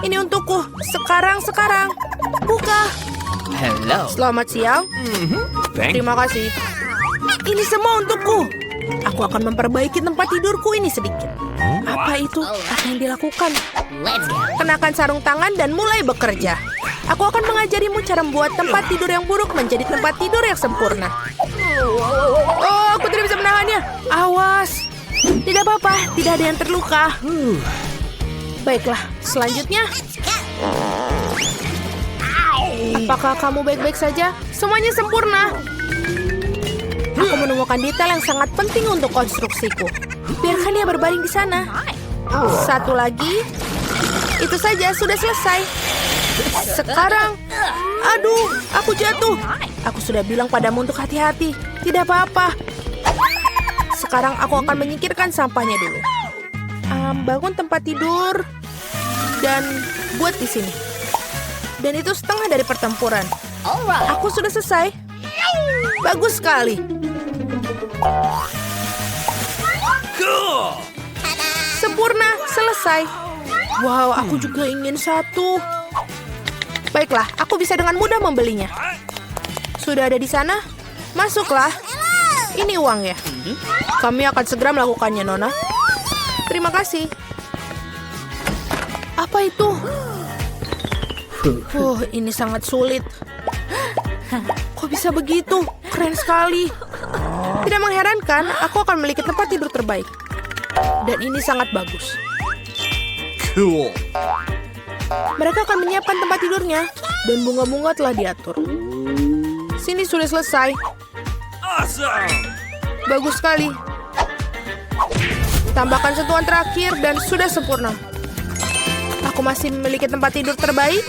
Ini untukku. Sekarang. Buka. Hello. Selamat siang. Terima kasih. Ini semua untukku. Aku akan memperbaiki tempat tidurku ini sedikit. Apa itu? Apa yang dilakukan? Kenakan sarung tangan dan mulai bekerja. Aku akan mengajarimu cara membuat tempat tidur yang buruk menjadi tempat tidur yang sempurna. Oh, aku tidak bisa menahannya. Awas. Tidak apa-apa, tidak ada yang terluka. Baiklah, selanjutnya. Apakah kamu baik-baik saja? Semuanya sempurna. Aku menemukan detail yang sangat penting untuk konstruksiku. Biarkan dia berbaring di sana. Satu lagi. Itu saja, sudah selesai. Sekarang. Aduh, aku jatuh. Aku sudah bilang padamu untuk hati-hati. Tidak apa-apa. Sekarang aku akan menyingkirkan sampahnya dulu. Bangun tempat tidur. Dan buat di sini. Dan itu setengah dari pertempuran. Aku sudah selesai. Bagus sekali. Sempurna, selesai. Wow, aku juga ingin satu. Baiklah, aku bisa dengan mudah membelinya. Sudah ada di sana? Masuklah. Ini uang ya. Kami akan segera melakukannya, Nona. Terima kasih. Apa itu? Ini sangat sulit. Kok bisa begitu? Keren sekali. Tidak mengherankan, aku akan memiliki tempat tidur terbaik. Dan ini sangat bagus. Cool. Mereka akan menyiapkan tempat tidurnya. Dan bunga-bunga telah diatur. Sini sudah selesai. Awesome. Bagus sekali. Tambahkan sentuhan terakhir dan sudah sempurna. Aku masih memiliki tempat tidur terbaik.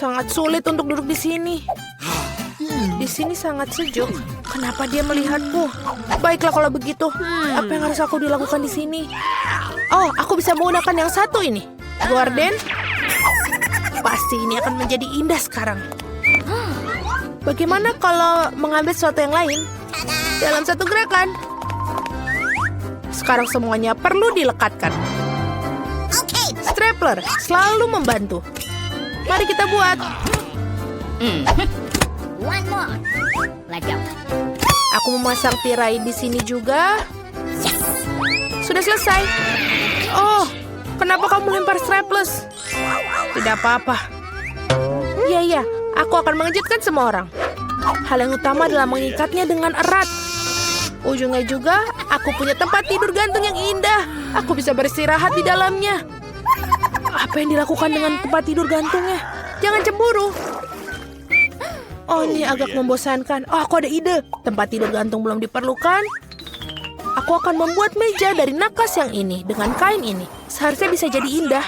Sangat sulit untuk duduk di sini. Di sini sangat sejuk. Kenapa dia melihatku? Baiklah kalau begitu. Apa yang harus aku dilakukan di sini? Oh, aku bisa menggunakan yang satu ini. Gorden. Pasti ini akan menjadi indah sekarang. Bagaimana kalau mengambil sesuatu yang lain dalam satu gerakan? Sekarang semuanya perlu dilekatkan. Stapler selalu membantu. Mari kita buat. Aku memasang tirai di sini juga. Sudah selesai. Oh, kenapa kamu melempar strapless? Tidak apa-apa. Iya, aku akan mengejutkan semua orang. Hal yang utama adalah mengikatnya dengan erat. Ujungnya juga, aku punya tempat tidur gantung yang indah. Aku bisa beristirahat di dalamnya. Apa yang dilakukan dengan tempat tidur gantungnya? Jangan cemburu. Oh, ini agak membosankan. Oh, aku ada ide. Tempat tidur gantung belum diperlukan. Aku akan membuat meja dari nakas yang ini dengan kain ini. Seharusnya bisa jadi indah.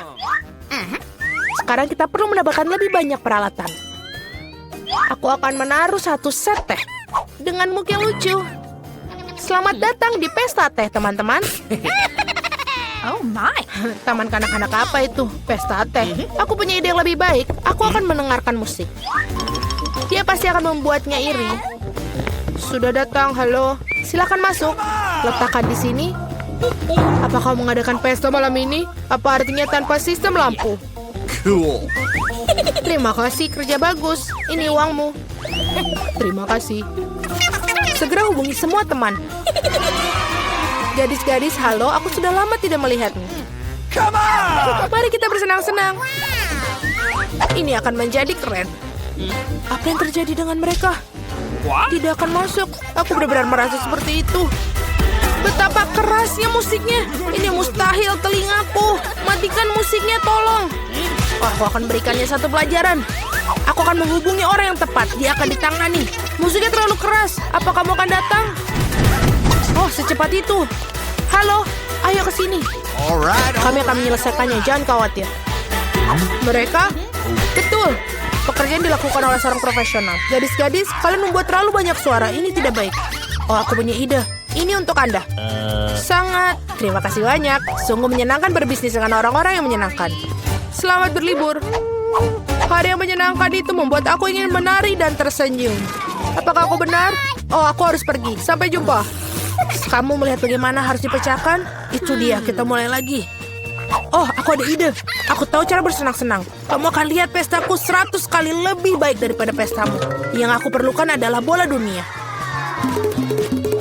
Sekarang kita perlu mendapatkan lebih banyak peralatan. Aku akan menaruh satu set teh dengan mug yang lucu. Selamat datang di pesta teh, teman-teman. Oh my. Taman kanak-kanak apa itu? Pesta teh. Aku punya ide yang lebih baik. Aku akan mendengarkan musik. Dia pasti akan membuatnya iri. Sudah datang, halo. Silakan masuk. Letakkan di sini. Apa kau mengadakan pesta malam ini? Apa artinya tanpa sistem lampu? Cool. Terima kasih, kerja bagus. Ini uangmu. Terima kasih. Segera hubungi semua teman. Gadis-gadis, halo, aku sudah lama tidak melihatmu. Come on! Mari kita bersenang-senang. Ini akan menjadi keren. Apa yang terjadi dengan mereka? Tidak akan masuk. Aku benar-benar merasa seperti itu. Betapa kerasnya musiknya. Ini mustahil telingaku. Matikan musiknya, tolong. Aku akan berikannya satu pelajaran. Aku akan menghubungi orang yang tepat. Dia akan ditangani. Musiknya terlalu keras. Apa kamu akan datang? Oh, secepat itu. Halo, ayo ke sini. Kami akan menyelesaikannya, jangan khawatir. Mereka? Betul. Pekerjaan dilakukan oleh seorang profesional. Gadis-gadis, kalian membuat terlalu banyak suara. Ini tidak baik. Oh, aku punya ide. Ini untuk Anda. Sangat. Terima kasih banyak. Sungguh menyenangkan berbisnis dengan orang-orang yang menyenangkan. Selamat berlibur. Hari yang menyenangkan itu membuat aku ingin menari dan tersenyum. Apakah aku benar? Oh, aku harus pergi. Sampai jumpa. Kamu melihat bagaimana harus dipecahkan? Itu dia, kita mulai lagi. Oh, aku ada ide. Aku tahu cara bersenang-senang. Kamu akan lihat pestaku 100 kali lebih baik daripada pestamu. Yang aku perlukan adalah bola dunia.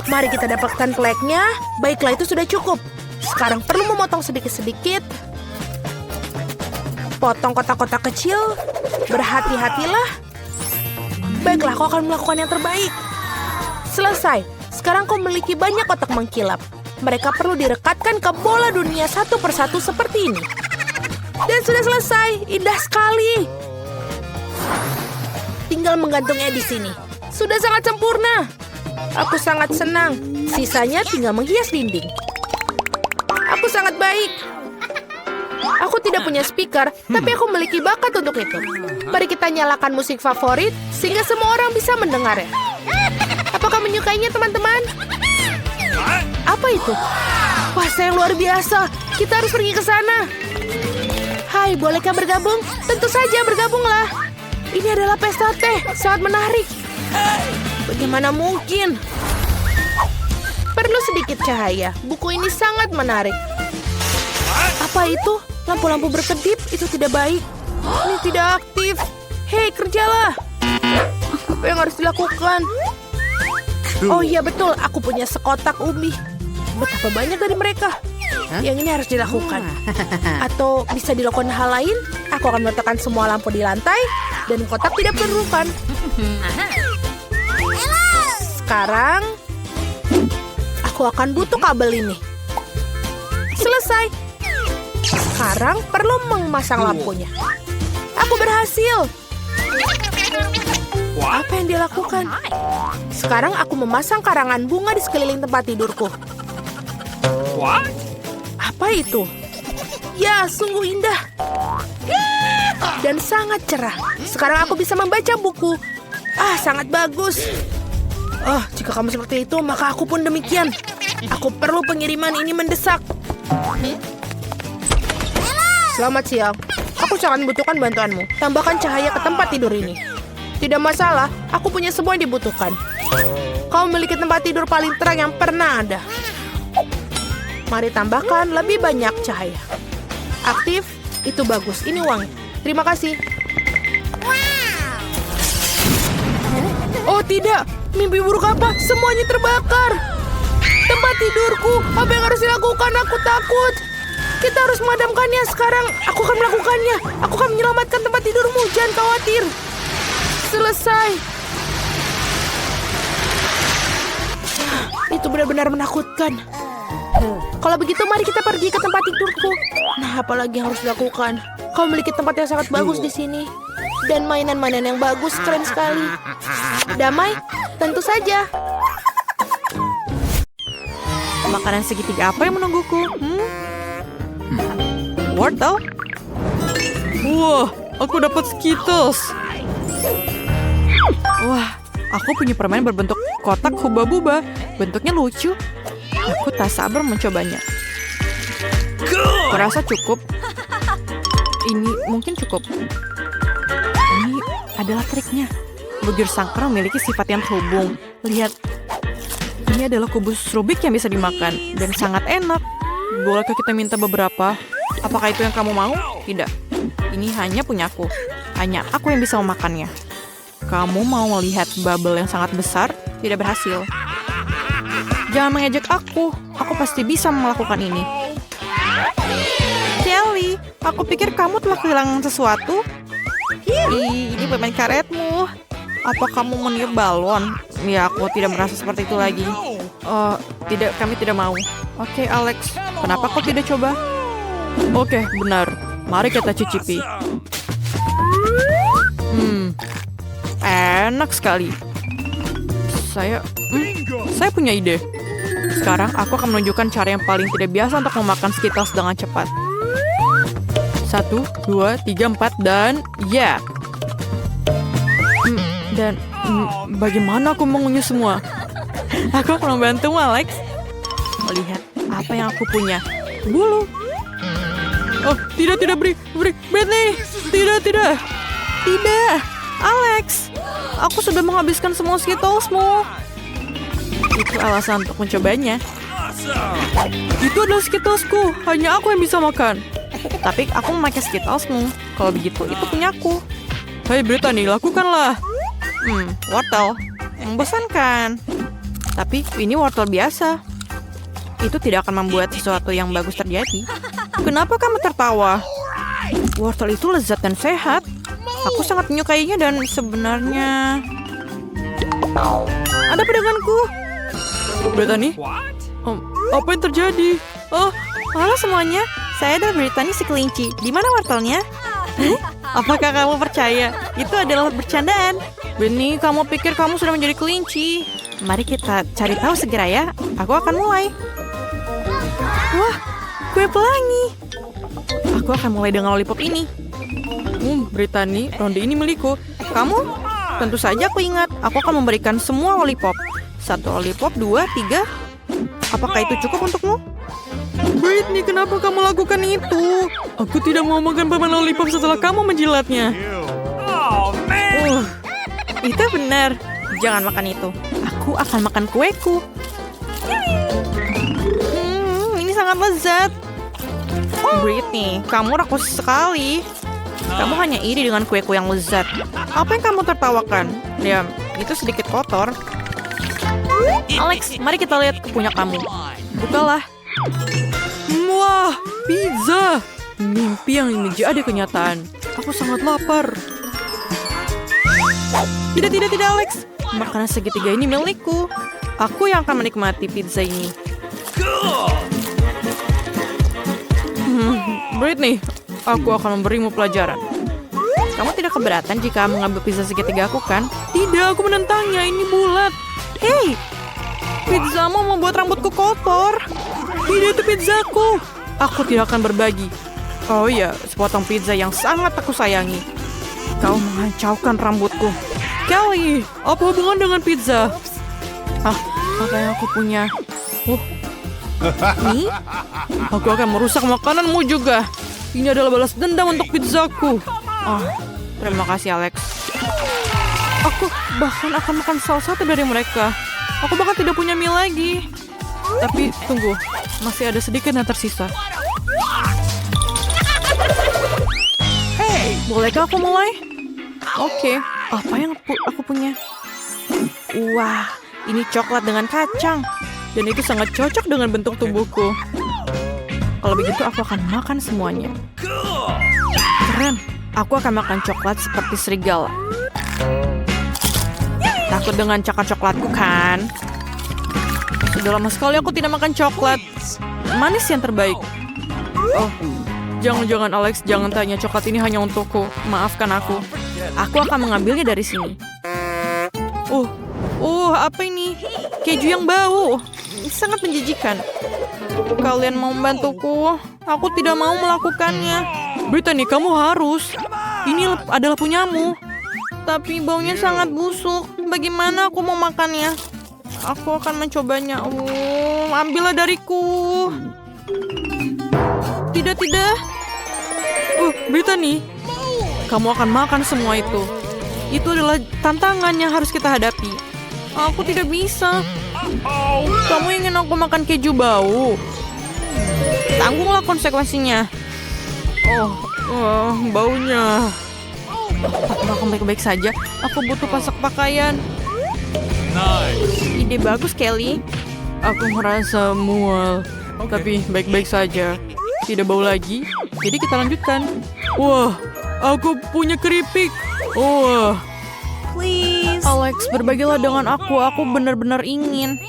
Mari kita dapatkan flagnya. Baiklah, itu sudah cukup. Sekarang perlu memotong sedikit-sedikit. Potong kotak-kotak kecil. Berhati-hatilah. Baiklah, kau akan melakukan yang terbaik. Selesai. Sekarang kau memiliki banyak kotak mengkilap. Mereka perlu direkatkan ke bola dunia satu persatu seperti ini. Dan sudah selesai. Indah sekali. Tinggal menggantungnya di sini. Sudah sangat sempurna. Aku sangat senang. Sisanya tinggal menghias dinding. Aku sangat baik. Aku tidak punya speaker, tapi aku memiliki bakat untuk itu. Mari kita nyalakan musik favorit, sehingga semua orang bisa mendengarnya. Apakah menyukainya, teman-teman? Apa itu? Puasa yang luar biasa. Kita harus pergi ke sana. Hai, bolehkah bergabung? Tentu saja, bergabunglah. Ini adalah pesta teh. Sangat menarik. Bagaimana mungkin? Perlu sedikit cahaya. Buku ini sangat menarik. Apa itu? Lampu-lampu berkedip? Itu tidak baik. Ini tidak aktif. Hei, kerjalah. Apa yang harus dilakukan? Oh iya betul, aku punya sekotak ubi. Betapa banyak dari mereka. Yang ini harus dilakukan. Atau bisa dilakukan hal lain? Aku akan meletakkan semua lampu di lantai dan kotak tidak diperlukan. Sekarang aku akan butuh kabel ini. Selesai. Sekarang perlu memasang lampunya. Aku berhasil. Apa yang dia lakukan? Sekarang aku memasang karangan bunga di sekeliling tempat tidurku. Apa itu? Ya, sungguh indah. Dan sangat cerah. Sekarang aku bisa membaca buku. Sangat bagus. Jika kamu seperti itu, maka aku pun demikian. Aku perlu pengiriman ini mendesak. Selamat siang. Aku sangat membutuhkan bantuanmu. Tambahkan cahaya ke tempat tidur ini. Tidak masalah, aku punya semua yang dibutuhkan. Kau memiliki tempat tidur paling terang yang pernah ada. Mari tambahkan lebih banyak cahaya. Aktif, itu bagus. Ini uang. Terima kasih. Oh tidak, mimpi buruk apa? Semuanya terbakar. Tempat tidurku, apa yang harus dilakukan? Aku takut. Kita harus memadamkannya sekarang. Aku akan melakukannya. Aku akan menyelamatkan tempat tidurmu. Jangan khawatir. Selesai. Itu benar-benar menakutkan. Kalau begitu, mari kita pergi ke tempat tidurku. Nah, apalagi yang harus dilakukan? Kau memiliki tempat yang sangat bagus di sini. Dan mainan-mainan yang bagus, keren sekali. Damai? Tentu saja. Makanan segitiga apa yang menungguku? Wortel? Wah, aku dapat Skittles. Wah, aku punya permen berbentuk kotak huba-buba. Bentuknya lucu. Aku tak sabar mencobanya. Kurasa cukup. Ini mungkin cukup. Ini adalah triknya. Bujur sangkar memiliki sifat yang terhubung. Lihat. Ini adalah kubus Rubik yang bisa dimakan. Dan sangat enak. Bolehkah kita minta beberapa? Apakah itu yang kamu mau? Tidak. Ini hanya punyaku. Hanya aku yang bisa memakannya. Kamu mau melihat bubble yang sangat besar? Tidak berhasil. Jangan mengejek aku. Aku pasti bisa melakukan ini. Jelly, aku pikir kamu telah kehilangan sesuatu. Ini permen karetmu. Apa kamu meniup balon? Ya, aku tidak merasa seperti itu lagi. Tidak, kami tidak mau. Oke, Alex. Kenapa kau tidak coba? Oke, benar. Mari kita cicipi. Enak sekali. Saya punya ide. Sekarang aku akan menunjukkan cara yang paling tidak biasa untuk memakan Skittles dengan cepat. 1, 2, 3, 4, dan ya. Dan bagaimana aku mengunyah semua? Aku akan membantumu, Alex. Melihat apa yang aku punya. Bulu. Oh, tidak, Britney. Tidak. Alex, aku sudah menghabiskan semua Skittlesmu. Itu alasan untuk mencobanya. Awesome! Itu adalah Skittlesku. Hanya aku yang bisa makan. Tapi aku memakai Skittlesmu. Kalau begitu, itu punyaku. Hai Brittany, lakukanlah. Wortel. Membosankan. Tapi ini wortel biasa. Itu tidak akan membuat sesuatu yang bagus terjadi. Kenapa kamu tertawa? Wortel itu lezat dan sehat. Aku sangat menyukainya dan sebenarnya... Ada pedaganganku. Brittany? What? Apa yang terjadi? Oh, halo semuanya. Saya adalah Brittany si kelinci. Di mana wortelnya? Apakah kamu percaya? Itu adalah bercandaan. Benny, kamu pikir kamu sudah menjadi kelinci? Mari kita cari tahu segera ya. Aku akan mulai. Wah, kue pelangi. Aku akan mulai dengan lollipop ini. Brittany, ronde ini milikku. Kamu? Tentu saja aku ingat. Aku akan memberikan semua lollipop. 1 lollipop, 2, 3. Apakah itu cukup untukmu? Brittany, kenapa kamu lakukan itu? Aku tidak mau makan permen lollipop setelah kamu menjilatnya. Oh, man! Itu benar. Jangan makan itu. Aku akan makan kueku. Ini sangat lezat. Brittany, kamu rakus sekali. Kamu hanya iri dengan kueku yang lezat. Apa yang kamu tertawakan? Ya, itu sedikit kotor. Alex, mari kita lihat ke punya kamu. Bukalah. Wah, pizza. Mimpi yang menjadi kenyataan. Aku sangat lapar. Tidak, Alex. Makanan segitiga ini milikku. Aku yang akan menikmati pizza ini. Cool! Brittany, aku akan memberimu pelajaran. Kamu tidak keberatan jika mengambil pizza segitiga aku, kan? Tidak, aku menentangnya. Ini bulat. Hei, pizzamu membuat rambutku kotor. Tidak, itu pizzaku. Aku tidak akan berbagi. Oh iya, sepotong pizza yang sangat aku sayangi. Kau menghancurkan rambutku. Kelly, apa hubungan dengan pizza? Apa yang aku punya? Ini? Aku akan merusak makananmu juga. Ini adalah balas dendam untuk pizzaku. Terima kasih, Alex. Aku bahkan akan makan salah satu dari mereka. Aku bahkan tidak punya mie lagi. Tapi tunggu, masih ada sedikit yang tersisa. Hey, bolehkah aku mulai? Oke, apa yang aku punya? Wah, ini coklat dengan kacang. Dan itu sangat cocok dengan bentuk tubuhku. Kalau begitu aku akan makan semuanya. Keren, aku akan makan coklat seperti serigala. Takut dengan coklatku kan? Sudah lama sekali aku tidak makan coklat. Manis yang terbaik. Oh, jangan-jangan Alex, jangan tanya, coklat ini hanya untukku. Maafkan aku. Aku akan mengambilnya dari sini. Apa ini? Keju yang bau. Sangat menjijikan. Kalian mau membantuku? Aku tidak mau melakukannya. Brittany, kamu harus. Ini adalah punyamu. Tapi baunya sangat busuk. Bagaimana aku mau makannya? Aku akan mencobanya. Ambillah dariku. Tidak. Brittany, kamu akan makan semua itu. Itu adalah tantangan yang harus kita hadapi. Aku tidak bisa. Kamu ingin aku makan keju bau? Tanggunglah konsekuensinya. Baunya. Aku baik-baik saja. Aku butuh pasak pakaian. Nice! Ide bagus, Kelly. Aku merasa mual. Tapi baik-baik saja. Tidak bau lagi. Jadi kita lanjutkan. Wah, aku punya keripik. Please. Alex, berbagilah dengan aku. Aku benar-benar ingin.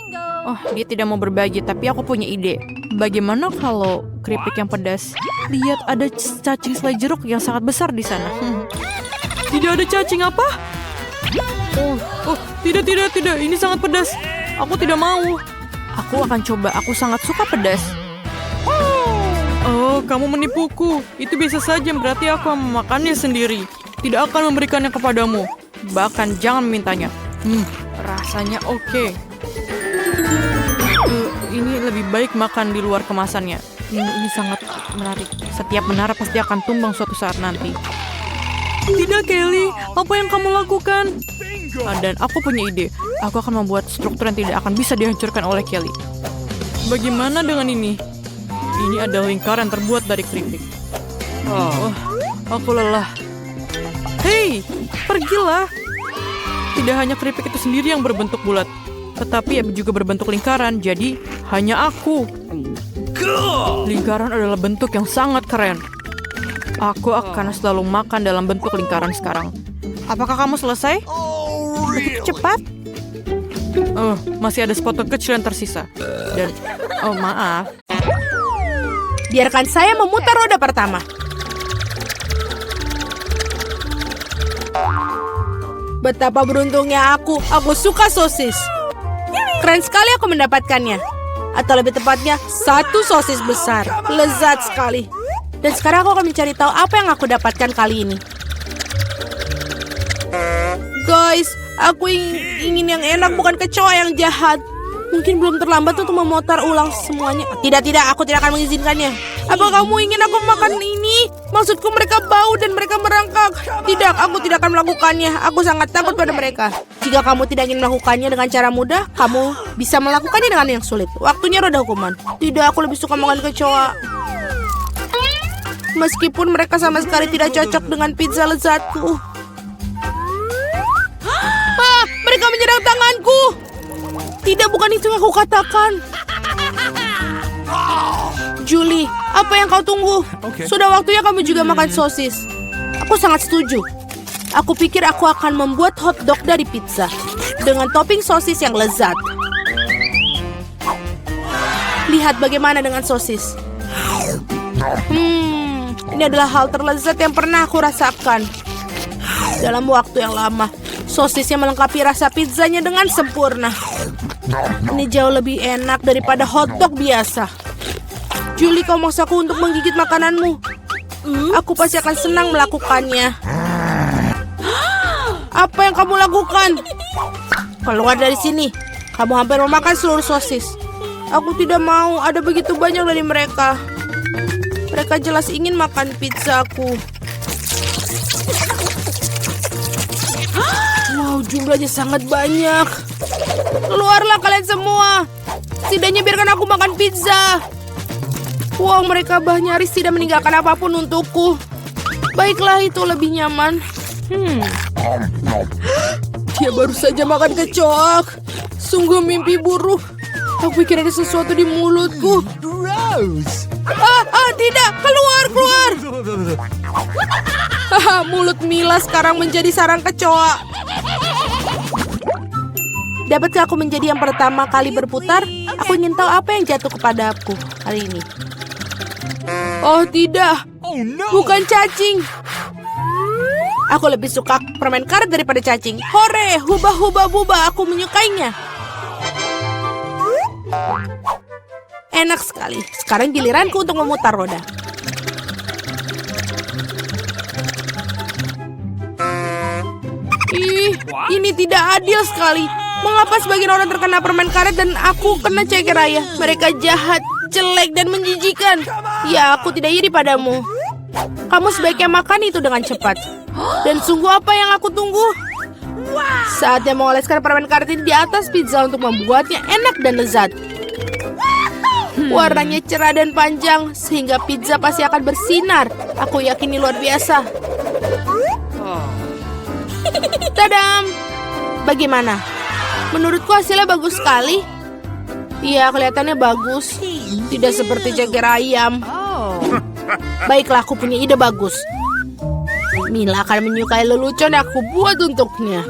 Dia tidak mau berbagi, tapi aku punya ide. Bagaimana kalau keripik yang pedas? Lihat, ada cacing selai jeruk yang sangat besar di sana. Tidak ada cacing apa? Tidak. Ini sangat pedas. Aku tidak mau. Aku akan coba. Aku sangat suka pedas. Kamu menipuku. Itu biasa saja, berarti aku akan memakannya sendiri. Tidak akan memberikannya kepadamu. Bahkan jangan memintanya. Rasanya oke. Ini lebih baik makan di luar kemasannya. Ini sangat menarik. Setiap menara pasti akan tumbang suatu saat nanti. Tidak, Kelly. Apa yang kamu lakukan? Dan aku punya ide. Aku akan membuat struktur yang tidak akan bisa dihancurkan oleh Kelly. Bagaimana dengan ini? Ini adalah lingkaran terbuat dari keripik. Oh, aku lelah. Hei, pergilah. Tidak hanya keripik itu sendiri yang berbentuk bulat, tetapi juga berbentuk lingkaran, jadi hanya aku. Cool. Lingkaran adalah bentuk yang sangat keren. Aku akan selalu makan dalam bentuk lingkaran sekarang. Apakah kamu selesai? Begitu cepat? Oh, masih ada sepotong kecil yang tersisa. Dan, oh maaf. Biarkan saya memutar roda pertama. Betapa beruntungnya aku. Aku suka sosis. Keren sekali aku mendapatkannya. Atau lebih tepatnya, satu sosis besar. Lezat sekali. Dan sekarang aku akan mencari tahu apa yang aku dapatkan kali ini. Guys, aku ingin yang enak, bukan kecoa yang jahat. Mungkin belum terlambat untuk memutar ulang semuanya. Tidak, aku tidak akan mengizinkannya. Apa kamu ingin aku makan ini? Maksudku mereka bau dan mereka merangkak. Tidak, aku tidak akan melakukannya. Aku sangat takut pada mereka. Jika kamu tidak ingin melakukannya dengan cara mudah, kamu bisa melakukannya dengan yang sulit. Waktunya roda hukuman. Tidak, aku lebih suka makan kecoa. Meskipun mereka sama sekali tidak cocok dengan pizza lezatku. Mereka menyerang tanganku. Tidak, bukan itu yang aku katakan. Julie, apa yang kau tunggu? Sudah waktunya kamu juga makan sosis. Aku sangat setuju. Aku pikir aku akan membuat hotdog dari pizza dengan topping sosis yang lezat. Lihat bagaimana dengan sosis. Ini adalah hal terlezat yang pernah aku rasakan. Dalam waktu yang lama, sosisnya melengkapi rasa pizzanya dengan sempurna. Ini jauh lebih enak daripada hotdog biasa. Julie, kau maksaku untuk menggigit makananmu. Aku pasti akan senang melakukannya. Apa yang kamu lakukan? Keluar dari sini. Kamu hampir memakan seluruh sosis. Aku tidak mau, ada begitu banyak dari mereka. Mereka jelas ingin makan pizzaku. Wow, jumlahnya sangat banyak. Keluarlah kalian semua. Setidaknya biarkan aku makan pizza. Wow, mereka nyaris tidak meninggalkan apapun untukku. Baiklah, itu lebih nyaman. Dia baru saja makan kecoa. Sungguh mimpi buruk. Aku pikir ada sesuatu di mulutku. Tidak, keluar. Mulut Mila sekarang menjadi sarang kecoa. Dapatkah aku menjadi yang pertama kali berputar? Aku ingin tahu apa yang jatuh kepada aku kali ini. Oh tidak, bukan cacing. Aku lebih suka permen karet daripada cacing. Hore, hubah buba, aku menyukainya. Enak sekali. Sekarang giliranku untuk memutar roda. Ini tidak adil sekali. Mengapa sebagian orang terkena permen karet dan aku kena ceker raya? Mereka jahat, jelek, dan menjijikan. Ya, aku tidak iri padamu. Kamu sebaiknya makan itu dengan cepat. Dan sungguh apa yang aku tunggu? Saatnya mengoleskan permen karet ini di atas pizza untuk membuatnya enak dan lezat. Warnanya cerah dan panjang, sehingga pizza pasti akan bersinar. Aku yakin ini luar biasa. Tadam! Bagaimana? Menurutku hasilnya bagus sekali. Iya, kelihatannya bagus. Tidak seperti ceker ayam. Baiklah, aku punya ide bagus. Mila akan menyukai lelucon yang aku buat untuknya.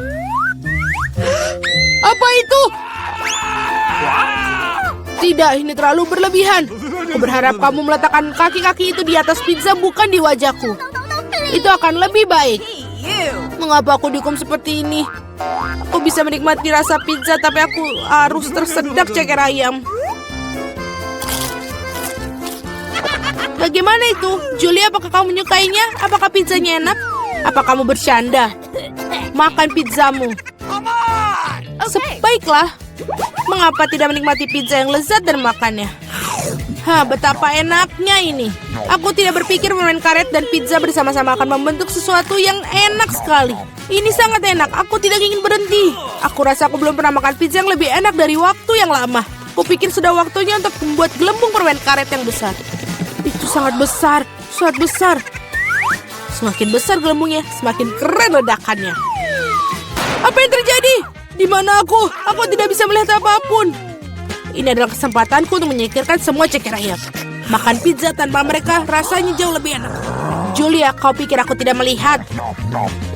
Apa itu? Tidak, ini terlalu berlebihan. Aku berharap kamu meletakkan kaki-kaki itu di atas pizza, bukan di wajahku. Itu akan lebih baik. Mengapa aku dihukum seperti ini? Aku bisa menikmati rasa pizza, tapi aku harus tersedak ceker ayam. Bagaimana itu? Julie, apakah kamu menyukainya? Apakah pizzanya enak? Apa kamu bercanda? Makan pizzamu. Baiklah. Mengapa tidak menikmati pizza yang lezat dan makannya? Betapa enaknya ini. Aku tidak berpikir permen karet dan pizza bersama-sama akan membentuk sesuatu yang enak sekali. Ini sangat enak, aku tidak ingin berhenti. Aku rasa aku belum pernah makan pizza yang lebih enak dari waktu yang lama. Kupikir sudah waktunya untuk membuat gelembung permen karet yang besar. Itu sangat besar, sangat besar. Semakin besar gelembungnya, semakin keren ledakannya. Apa yang terjadi? Di mana aku? Aku tidak bisa melihat apapun. Ini adalah kesempatanku untuk menyingkirkan semua ceker ayam. Makan pizza tanpa mereka rasanya jauh lebih enak. Julia, kau pikir aku tidak melihat?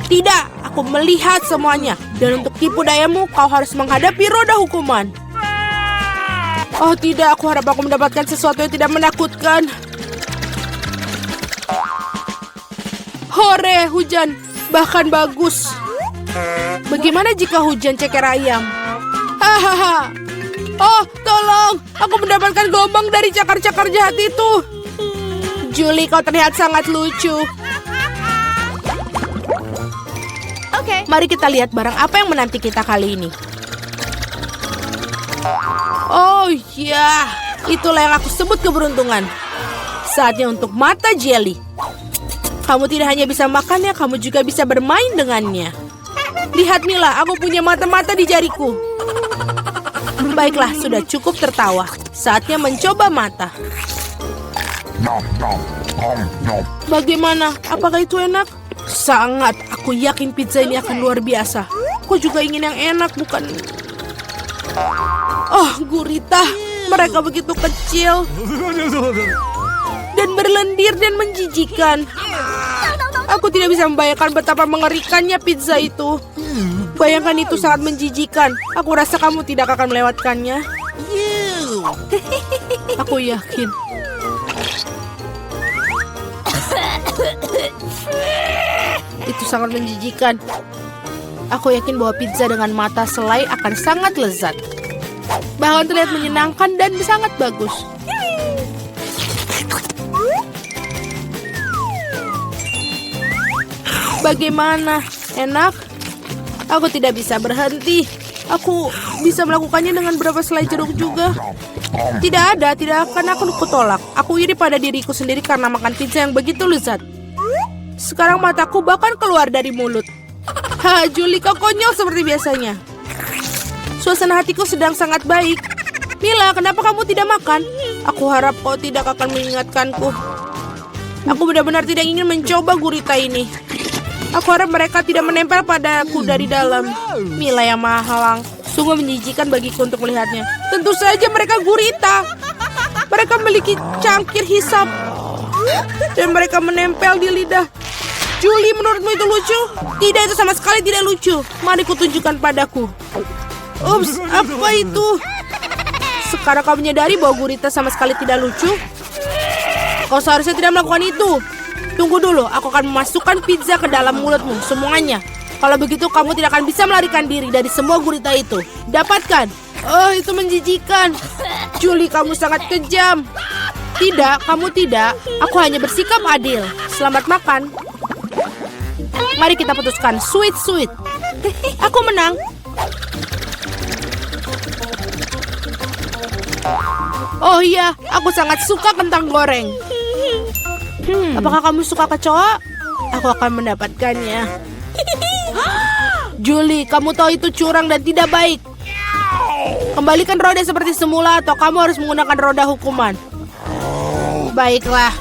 Tidak, aku melihat semuanya. Dan untuk tipu dayamu, kau harus menghadapi roda hukuman. Oh tidak, aku harap aku mendapatkan sesuatu yang tidak menakutkan. Hore, hujan. Bahkan bagus. Bagaimana jika hujan ceker ayam? Hahaha. Oh, tolong. Aku mendapatkan gelombang dari cakar-cakar jahat itu. Julie, kau terlihat sangat lucu. Oke. Mari kita lihat barang apa yang menanti kita kali ini. Oh ya, itulah yang aku sebut keberuntungan. Saatnya untuk mata jelly. Kamu tidak hanya bisa makannya, kamu juga bisa bermain dengannya. Lihat Mila, aku punya mata-mata di jariku. Baiklah, sudah cukup tertawa. Saatnya mencoba mata. Bagaimana? Apakah itu enak? Sangat. Aku yakin pizza ini akan luar biasa. Aku juga ingin yang enak, bukan... Oh, gurita. Mereka begitu kecil. Dan berlendir dan menjijikan. Aku tidak bisa membayangkan betapa mengerikannya pizza itu. Bayangkan itu sangat menjijikan. Aku rasa kamu tidak akan melewatkannya. Aku yakin. Itu sangat menjijikan. Aku yakin bahwa pizza dengan mata selai akan sangat lezat. Bahkan terlihat menyenangkan dan sangat bagus. Bagaimana? Enak? Aku tidak bisa berhenti. Aku bisa melakukannya dengan beberapa selai jeruk juga. Tidak ada, tidak akan aku kutolak. Aku iri pada diriku sendiri karena makan pizza yang begitu lezat. Sekarang mataku bahkan keluar dari mulut. Ha, Julie, kau konyol seperti biasanya. Suasana hatiku sedang sangat baik. Mila, kenapa kamu tidak makan? Aku harap kau tidak akan mengingatkanku. Aku benar-benar tidak ingin mencoba gurita ini. Aku harap mereka tidak menempel padaku dari dalam. Mila yang mahalang. Sungguh menjijikan bagiku untuk melihatnya. Tentu saja mereka gurita. Mereka memiliki cangkir hisap. Dan mereka menempel di lidah. Julie, menurutmu itu lucu? Tidak, itu sama sekali tidak lucu. Mari kutunjukkan padaku. Ups, apa itu? Sekarang kau menyadari bahwa gurita sama sekali tidak lucu? Kau seharusnya tidak melakukan itu. Tunggu dulu, aku akan memasukkan pizza ke dalam mulutmu, semuanya. Kalau begitu, kamu tidak akan bisa melarikan diri dari semua gurita itu. Dapatkan. Oh, itu menjijikan. Julie, kamu sangat kejam. Tidak, kamu tidak. Aku hanya bersikap adil. Selamat makan. Mari kita putuskan. Sweet. Aku menang. Oh iya, aku sangat suka kentang goreng. Apakah kamu suka kecoa? Aku akan mendapatkannya. Julie, kamu tahu itu curang dan tidak baik. Kembalikan roda seperti semula atau kamu harus menggunakan roda hukuman. Baiklah.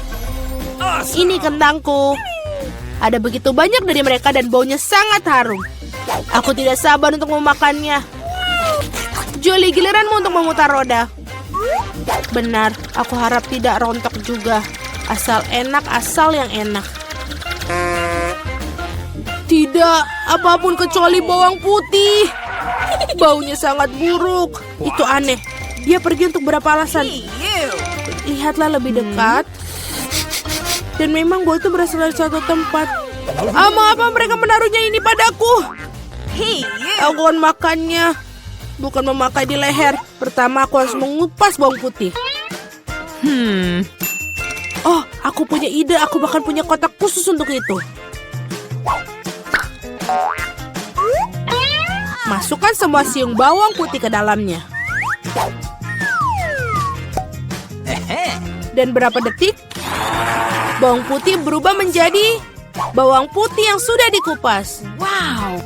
Ini kentangku. Ada begitu banyak dari mereka dan baunya sangat harum. Aku tidak sabar untuk memakannya. Julie, giliranmu untuk memutar roda. Benar, aku harap tidak rontok juga. Asal enak, asal yang enak. Tidak, apapun kecuali bawang putih. Baunya sangat buruk. Itu aneh. Dia pergi untuk berapa alasan? Lihatlah lebih dekat. Dan memang bau itu berasal dari suatu tempat. Mengapa mereka menaruhnya ini padaku? Aku akan makannya. Bukan memakai di leher. Pertama aku harus mengupas bawang putih. Oh, aku punya ide. Aku bahkan punya kotak khusus untuk itu. Masukkan semua siung bawang putih ke dalamnya. Dan berapa detik, bawang putih berubah menjadi bawang putih yang sudah dikupas. Wow.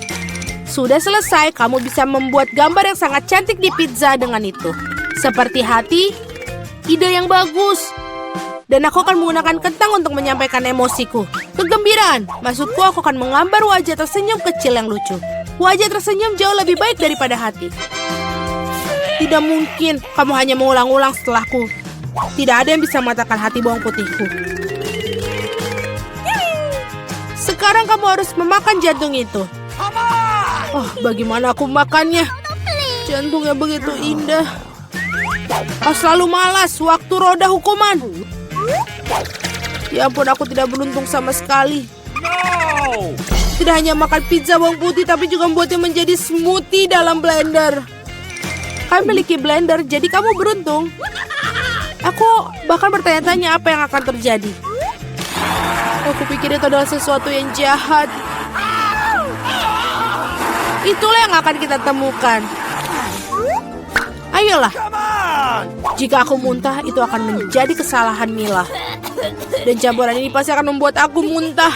Sudah selesai, kamu bisa membuat gambar yang sangat cantik di pizza dengan itu. Seperti hati, ide yang bagus. Dan aku akan menggunakan kentang untuk menyampaikan emosiku. Kegembiraan. Maksudku, aku akan menggambar wajah tersenyum kecil yang lucu. Wajah tersenyum jauh lebih baik daripada hati. Tidak mungkin, kamu hanya mengulang-ulang setelahku. Tidak ada yang bisa mengatakan hati bawang putihku. Sekarang kamu harus memakan jantung itu. Oh, bagaimana aku makannya? Jantungnya begitu indah. Oh, selalu malas waktu roda hukuman. Ya ampun, aku tidak beruntung sama sekali. No! Tidak hanya makan pizza bawang putih, tapi juga membuatnya menjadi smoothie dalam blender. Kamu memiliki blender, jadi kamu beruntung. Aku bahkan bertanya-tanya apa yang akan terjadi. Aku pikir itu adalah sesuatu yang jahat. Itulah yang akan kita temukan. Ayolah. Jika aku muntah, itu akan menjadi kesalahan Mila. Dan campuran ini pasti akan membuat aku muntah.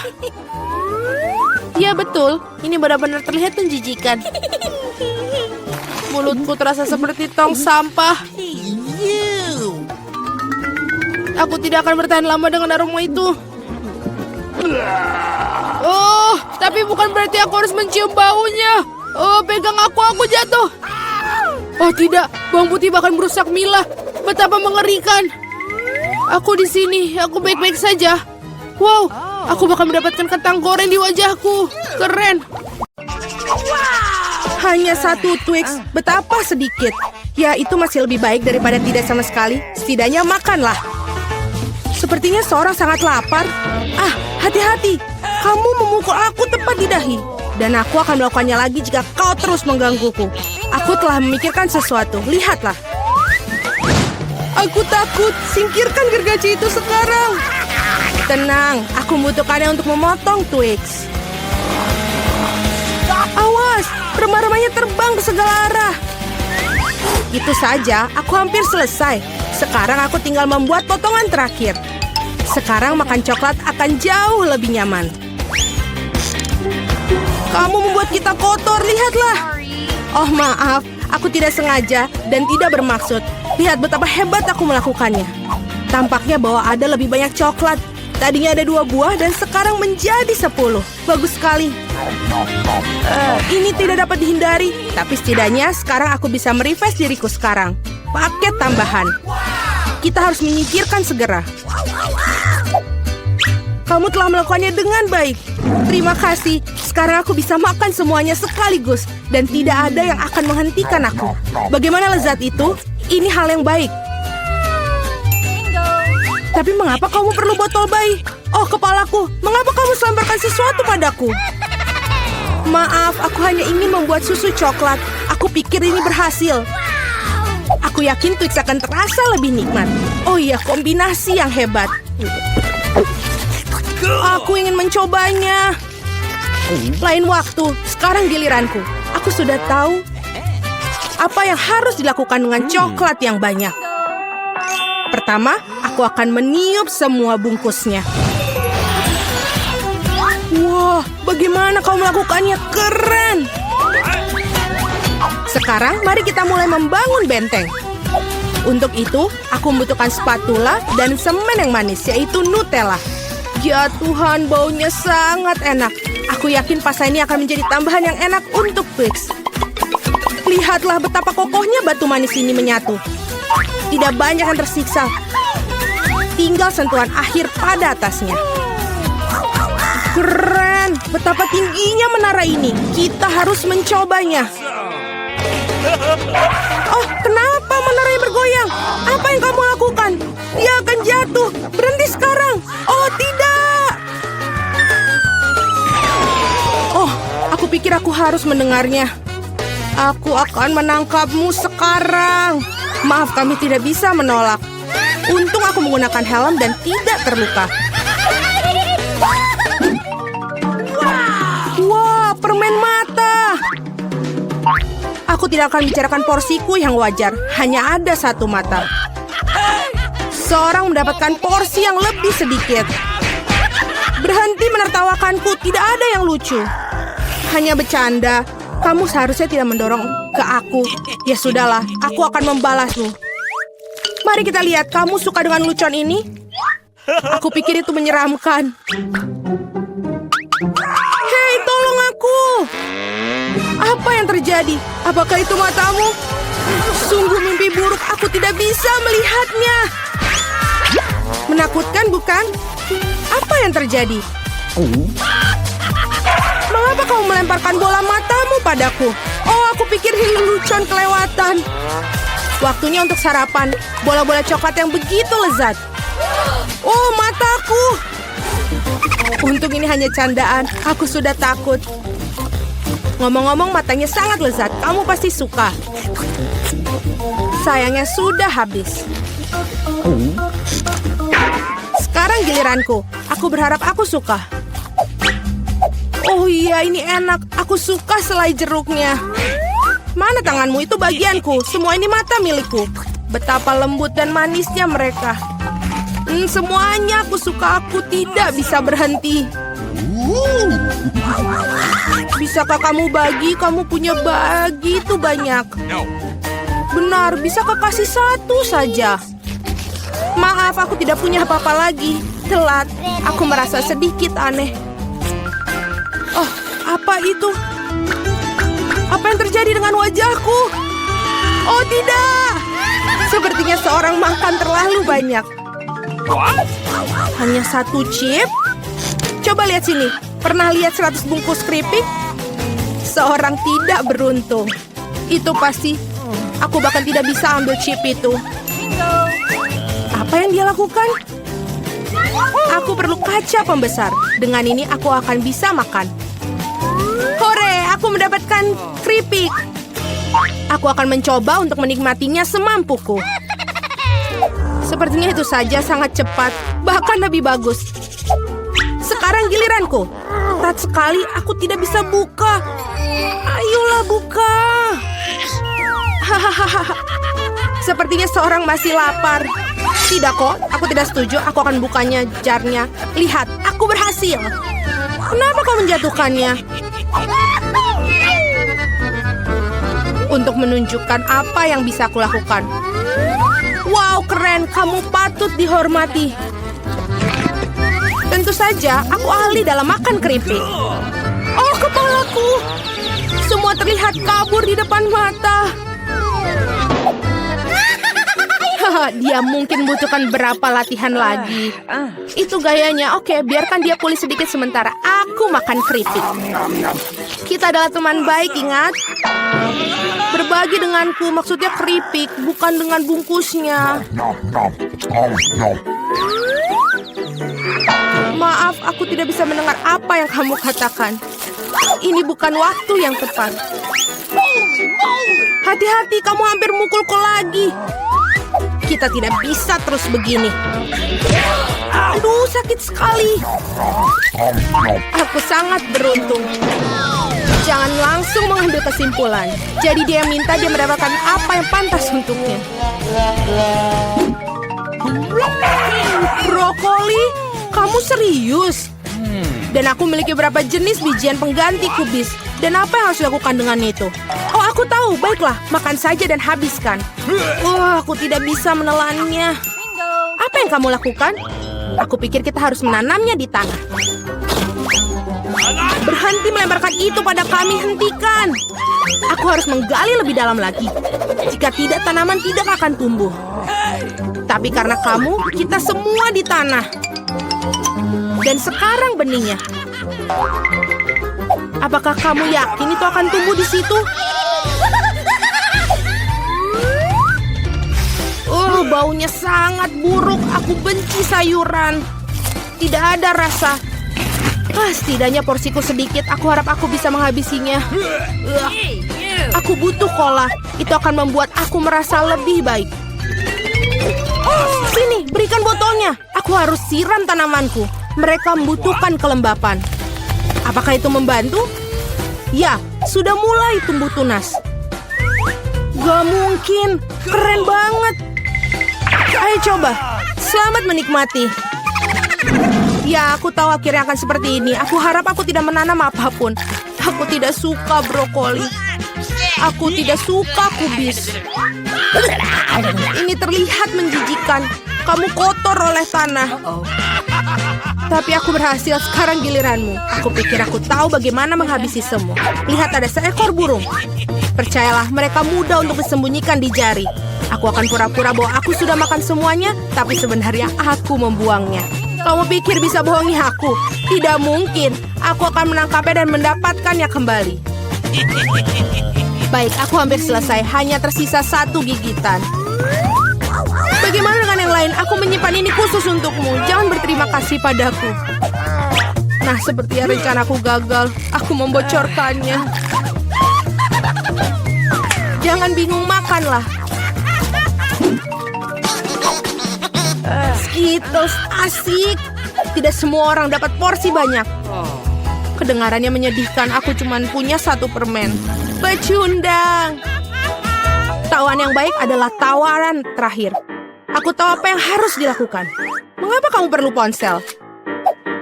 Ya betul, ini benar-benar terlihat menjijikan. Mulutku terasa seperti tong sampah. Aku tidak akan bertahan lama dengan aroma itu. Oh, tapi bukan berarti aku harus mencium baunya. Oh, pegang aku jatuh. Oh tidak, bawang putih bahkan merusak Mila. Betapa mengerikan. Aku di sini, aku baik-baik saja. Wow, aku bahkan mendapatkan kentang goreng di wajahku. Keren. Hanya satu Twix, betapa sedikit. Ya, itu masih lebih baik daripada tidak sama sekali. Setidaknya makanlah. Sepertinya seorang sangat lapar. Ah, hati-hati. Kamu memukul aku tepat di dahi. Dan aku akan melakukannya lagi jika kau terus menggangguku. Aku telah memikirkan sesuatu. Lihatlah. Aku takut. Singkirkan gergaji itu sekarang. Tenang, aku membutuhkannya untuk memotong Twix. Awas, remah-remahnya terbang ke segala arah. Itu saja, aku hampir selesai. Sekarang aku tinggal membuat potongan terakhir. Sekarang makan coklat akan jauh lebih nyaman. Kamu membuat kita kotor, lihatlah. Oh maaf, aku tidak sengaja dan tidak bermaksud. Lihat betapa hebat aku melakukannya. Tampaknya bahwa ada lebih banyak coklat. Tadinya ada 2 buah dan sekarang menjadi 10. Bagus sekali. Ini tidak dapat dihindari. Tapi setidaknya sekarang aku bisa merefresh diriku sekarang. Paket tambahan. Kita harus menyingkirkan segera. Kamu telah melakukannya dengan baik. Terima kasih. Sekarang aku bisa makan semuanya sekaligus. Dan tidak ada yang akan menghentikan aku. Bagaimana lezat itu? Ini hal yang baik. Tapi mengapa kamu perlu botol bayi? Oh, kepalaku. Mengapa kamu selemparkan sesuatu padaku? Maaf, aku hanya ingin membuat susu coklat. Aku pikir ini berhasil. Aku yakin Twix akan terasa lebih nikmat. Oh iya, kombinasi yang hebat. Aku ingin mencobanya. Lain waktu, sekarang giliranku. Aku sudah tahu apa yang harus dilakukan dengan coklat yang banyak. Pertama, aku akan meniup semua bungkusnya. Wah, bagaimana kau melakukannya? Keren! Sekarang, mari kita mulai membangun benteng. Untuk itu, aku membutuhkan spatula dan semen yang manis, yaitu Nutella. Ya Tuhan, baunya sangat enak. Aku yakin pasta ini akan menjadi tambahan yang enak untuk Twix. Lihatlah betapa kokohnya batu manis ini menyatu. Tidak banyak yang tersiksa. Tinggal sentuhan akhir pada atasnya. Keren! Betapa tingginya menara ini. Kita harus mencobanya. Oh, kenapa menaranya bergoyang? Apa yang kamu lakukan? Dia akan jatuh. Berhenti sekarang. Oh, tidak. Oh, aku pikir aku harus mendengarnya. Aku akan menangkapmu sekarang. Maaf, kami tidak bisa menolak. Untung aku menggunakan helm dan tidak terluka. Wah, permen mata. Aku tidak akan bicarakan porsiku yang wajar. Hanya ada 1 mata. Seorang mendapatkan porsi yang lebih sedikit. Berhenti menertawakanku, tidak ada yang lucu. Hanya bercanda. Kamu seharusnya tidak mendorong ke aku. Ya sudahlah, aku akan membalasmu. Mari kita lihat, kamu suka dengan lucuan ini? Aku pikir itu menyeramkan. Hei, tolong aku! Apa yang terjadi? Apakah itu matamu? Sungguh mimpi buruk, aku tidak bisa melihatnya. Menakutkan, bukan? Apa yang terjadi? Mengapa kamu melemparkan bola matamu padaku? Oh, aku pikir ini lelucon kelewatan. Waktunya untuk sarapan. Bola-bola coklat yang begitu lezat. Oh, mataku. Untung ini hanya candaan. Aku sudah takut. Ngomong-ngomong, matanya sangat lezat. Kamu pasti suka. Sayangnya sudah habis. Sekarang giliranku. Aku berharap aku suka. Oh iya, ini enak. Aku suka selai jeruknya. Mana tanganmu? Itu bagianku. Semua ini mata milikku. Betapa lembut dan manisnya mereka. Semuanya aku suka. Aku tidak bisa berhenti. Bisakah kamu bagi? Kamu punya begitu banyak. Benar, bisakah kasih satu saja? Maaf, aku tidak punya apa-apa lagi. Telat. Aku merasa sedikit aneh. Oh, apa itu? Apa yang terjadi dengan wajahku? Oh tidak! Sepertinya seorang makan terlalu banyak. Hanya satu chip? Coba lihat sini. Pernah lihat 100 bungkus keripik? Seorang tidak beruntung. Itu pasti. Aku bahkan tidak bisa ambil chip itu. Apa yang dia lakukan? Aku perlu kaca pembesar. Dengan ini aku akan bisa makan. Hore, aku mendapatkan keripik. Aku akan mencoba untuk menikmatinya semampuku. Sepertinya itu saja sangat cepat, bahkan lebih bagus. Sekarang giliranku. Berat sekali, aku tidak bisa buka. Ayolah buka. Hahaha. Sepertinya seorang masih lapar. Tidak kok, aku tidak setuju. Aku akan bukanya jarnya. Lihat, aku berhasil. Kenapa kau menjatuhkannya? Untuk menunjukkan apa yang bisa aku lakukan. Wow, keren. Kamu patut dihormati. Tentu saja, aku ahli dalam makan keripik. Oh, kepalaku. Semua terlihat kabur di depan mata. Dia mungkin butuhkan berapa latihan lagi. Itu gayanya. Oke, biarkan dia pulih sedikit sementara. Aku makan keripik. Kita adalah teman baik, ingat? Berbagi denganku, maksudnya keripik, bukan dengan bungkusnya. Maaf, aku tidak bisa mendengar apa yang kamu katakan. Ini bukan waktu yang tepat. Hati-hati, kamu hampir mukulku lagi. Kita tidak bisa terus begini. Aduh, sakit sekali. Aku sangat beruntung. Jangan langsung mengambil kesimpulan. Jadi dia minta dia mendapatkan apa yang pantas untuknya. Brokoli? Kamu serius? Dan aku memiliki beberapa jenis bijian pengganti kubis. Dan apa yang harus dilakukan dengan itu? Oh, aku tahu. Baiklah, makan saja dan habiskan. Wah, aku tidak bisa menelannya. Apa yang kamu lakukan? Aku pikir kita harus menanamnya di tanah. Berhenti melemparkan itu pada kami, hentikan. Aku harus menggali lebih dalam lagi. Jika tidak, tanaman tidak akan tumbuh. Tapi karena kamu, kita semua di tanah. Dan sekarang benihnya. Apakah kamu yakin itu akan tumbuh di situ? Oh, baunya sangat buruk. Aku benci sayuran. Tidak ada rasa. Setidaknya porsiku sedikit. Aku harap aku bisa menghabisinya. Aku butuh cola. Itu akan membuat aku merasa lebih baik. Sini, berikan botolnya. Aku harus siram tanamanku. Mereka membutuhkan kelembapan. Apakah itu membantu? Ya, sudah mulai tumbuh tunas. Gak mungkin. Keren banget. Ayo coba. Selamat menikmati. Ya, aku tahu akhirnya akan seperti ini. Aku harap aku tidak menanam apapun. Aku tidak suka brokoli. Aku tidak suka kubis. Ini terlihat menjijikan. Kamu kotor oleh tanah. Tapi aku berhasil, sekarang giliranmu. Aku pikir aku tahu bagaimana menghabisi semua. Lihat, ada seekor burung. Percayalah, mereka mudah untuk disembunyikan di jari. Aku akan pura-pura bahwa aku sudah makan semuanya, tapi sebenarnya aku membuangnya. Kamu pikir bisa bohongi aku? Tidak mungkin. Aku akan menangkapnya dan mendapatkannya kembali. Baik, aku hampir selesai. Hanya tersisa 1 gigitan. Bagaimana dengan yang lain? Aku menyimpan ini khusus untukmu. Jangan berterima kasih padaku. Nah, sepertinya rencanaku gagal. Aku membocorkannya. Jangan bingung, makanlah. Skittles asik. Tidak semua orang dapat porsi banyak. Kedengarannya menyedihkan. Aku cuma punya 1 permen. Pecundang. Tawaran yang baik adalah tawaran terakhir. Aku tahu apa yang harus dilakukan. Mengapa kamu perlu ponsel?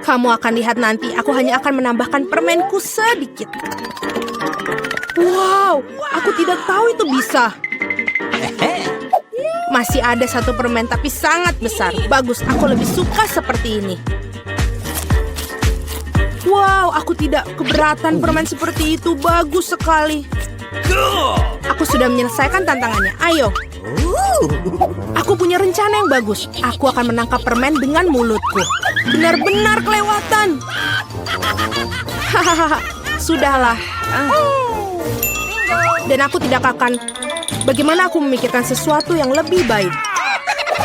Kamu akan lihat nanti. Aku hanya akan menambahkan permenku sedikit. Wow, aku tidak tahu itu bisa. Masih ada 1 permen, tapi sangat besar. Bagus, aku lebih suka seperti ini. Wow, aku tidak keberatan permen seperti itu. Bagus sekali. Aku sudah menyelesaikan tantangannya. Ayo. Aku punya rencana yang bagus. Aku akan menangkap permen dengan mulutku. Benar-benar kelewatan. Hahaha, sudahlah. Dan aku tidak akan... Bagaimana aku memikirkan sesuatu yang lebih baik?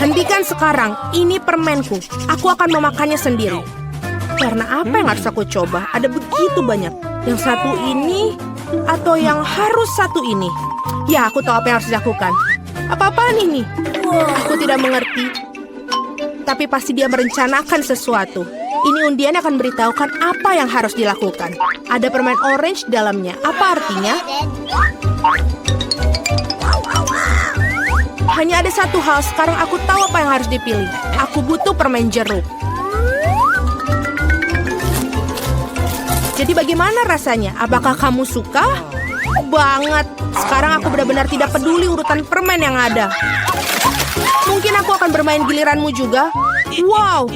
Hentikan sekarang. Ini permenku. Aku akan memakannya sendiri. Karena apa yang harus aku coba? Ada begitu banyak. Yang 1 ini atau yang harus 1 ini? Ya, aku tahu apa yang harus dilakukan. Apa-apaan ini? Aku tidak mengerti. Tapi pasti dia merencanakan sesuatu. Ini undian akan beritahukan apa yang harus dilakukan. Ada permen orange di dalamnya. Apa artinya? Hanya ada 1 hal. Sekarang aku tahu apa yang harus dipilih. Aku butuh permen jeruk. Jadi bagaimana rasanya? Apakah kamu suka? Banget. Sekarang aku benar-benar tidak peduli urutan permen yang ada. Mungkin aku akan bermain giliranmu juga. Wow,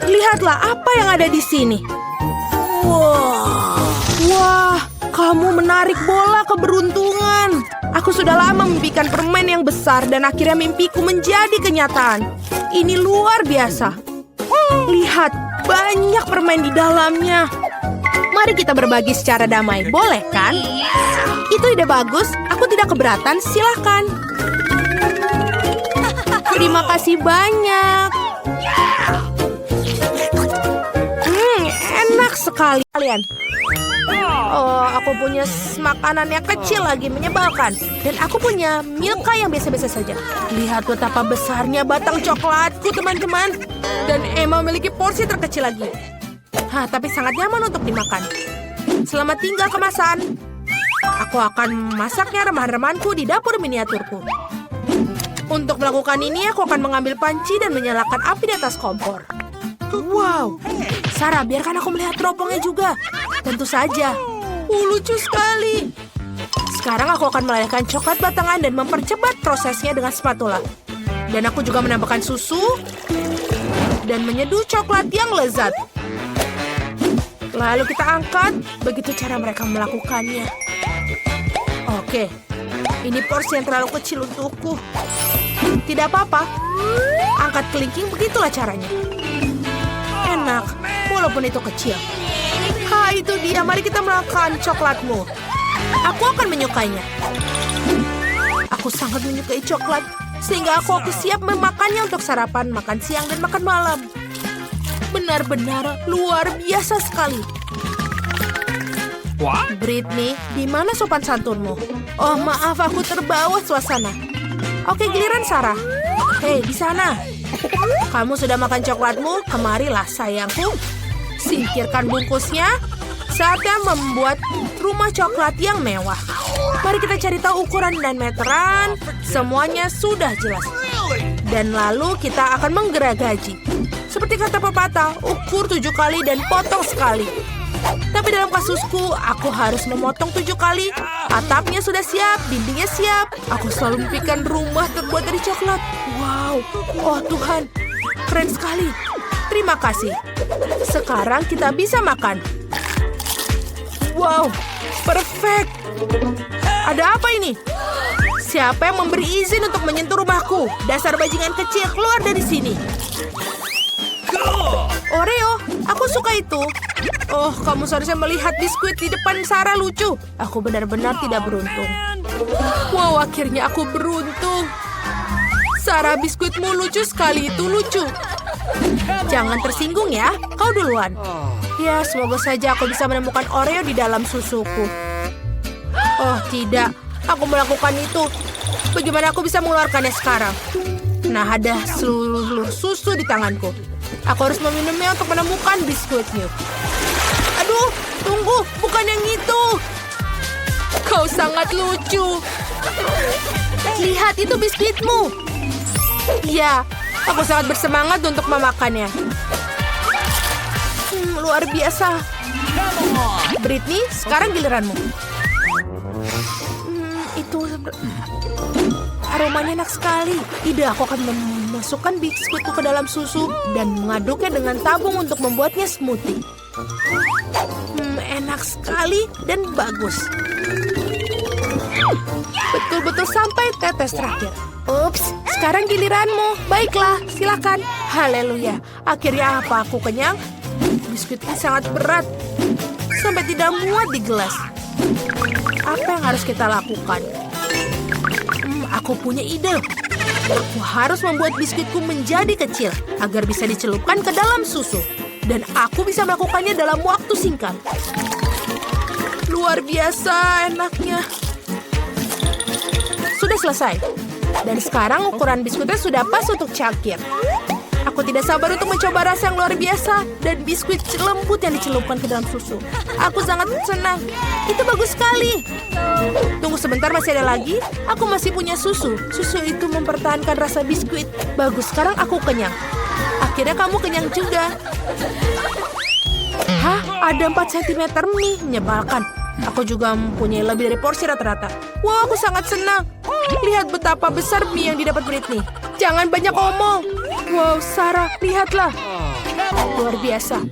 lihatlah apa yang ada di sini. Wah, kamu menarik bola keberuntungan. Aku sudah lama memimpikan permen yang besar dan akhirnya mimpiku menjadi kenyataan. Ini luar biasa. Lihat, banyak permen di dalamnya. Mari kita berbagi secara damai, boleh kan? Itu ide bagus, aku tidak keberatan, silakan. Terima kasih banyak. Enak sekali kalian. Oh, aku punya makanan yang kecil lagi, menyebalkan. Dan aku punya Milka yang biasa-biasa saja. Lihat betapa besarnya batang coklatku, teman-teman. Dan Emma memiliki porsi terkecil lagi. Tapi sangat nyaman untuk dimakan. Selamat tinggal kemasan. Aku akan masaknya remahan-remahanku di dapur miniaturku. Untuk melakukan ini, aku akan mengambil panci dan menyalakan api di atas kompor. Wow, Sarah, biarkan aku melihat teropongnya juga. Tentu saja. Lucu sekali. Sekarang aku akan melelehkan coklat batangan dan mempercepat prosesnya dengan spatula. Dan aku juga menambahkan susu dan menyeduh coklat yang lezat. Lalu kita angkat. Begitu cara mereka melakukannya. Oke, ini porsi yang terlalu kecil untukku. Tidak apa-apa. Angkat kelingking, begitulah caranya. Enak, walaupun itu kecil. Itu dia. Mari kita makan coklatmu. Aku akan menyukainya. Aku sangat menyukai coklat, sehingga aku siap memakannya untuk sarapan, makan siang, dan makan malam. Benar-benar luar biasa sekali. Britney, di mana sopan santunmu? Oh, maaf, aku terbawa suasana. Oke, giliran Sarah. Hei, di sana. Kamu sudah makan coklatmu? Kemarilah, sayangku. Singkirkan bungkusnya. Saatnya membuat rumah coklat yang mewah. Mari kita cari tahu ukuran dan meteran. Semuanya sudah jelas. Dan lalu kita akan menggeragaji. Seperti kata pepatah, ukur 7 kali dan potong sekali. Tapi dalam kasusku, aku harus memotong 7 kali. Atapnya sudah siap, dindingnya siap. Aku selalu mimpikan rumah terbuat dari coklat. Wow, oh Tuhan, keren sekali. Terima kasih. Sekarang kita bisa makan. Wow, perfect. Ada apa ini? Siapa yang memberi izin untuk menyentuh rumahku? Dasar bajingan kecil, keluar dari sini. Oreo, aku suka itu. Oh, kamu seharusnya melihat biskuit di depan Sarah lucu. Aku benar-benar tidak beruntung. Wow, akhirnya aku beruntung. Sarah, biskuitmu lucu sekali, itu lucu. Jangan tersinggung ya, kau duluan. Ya, semoga saja aku bisa menemukan Oreo di dalam susuku. Oh, tidak. Aku melakukan itu. Bagaimana aku bisa mengeluarkannya sekarang? Nah, ada seluruh susu di tanganku. Aku harus meminumnya untuk menemukan biskuitnya. Aduh, tunggu, bukan yang itu. Kau sangat lucu. Lihat, itu biskuitmu. Ya, aku sangat bersemangat untuk memakannya. Luar biasa. Britney, sekarang giliranmu. Itu aromanya enak sekali. Tidak, aku akan memasukkan biskuitku ke dalam susu dan mengaduknya dengan tabung untuk membuatnya smoothie. Enak sekali dan bagus. Betul-betul sampai tetes terakhir. Ups, sekarang giliranmu. Baiklah, silakan. Haleluya. Akhirnya apa? Aku kenyang. Biskuit ini sangat berat. Sampai tidak muat di gelas. Apa yang harus kita lakukan? Aku punya ide. Aku harus membuat biskuitku menjadi kecil agar bisa dicelupkan ke dalam susu. Dan aku bisa melakukannya dalam waktu singkat. Luar biasa enaknya. Sudah selesai. Dan sekarang ukuran biskuitnya sudah pas untuk cangkir. Aku tidak sabar untuk mencoba rasa yang luar biasa dan biskuit lembut yang dicelupkan ke dalam susu. Aku sangat senang. Itu bagus sekali. Tunggu sebentar, masih ada lagi. Aku masih punya susu. Susu itu mempertahankan rasa biskuit. Bagus, sekarang aku kenyang. Akhirnya kamu kenyang juga. Hah? Ada 4 cm mie. Menyebalkan. Aku juga mempunyai lebih dari porsi rata-rata. Wow, aku sangat senang. Lihat betapa besar mie yang didapat Britney. Jangan banyak omong. Wow, Sarah, lihatlah. Luar biasa.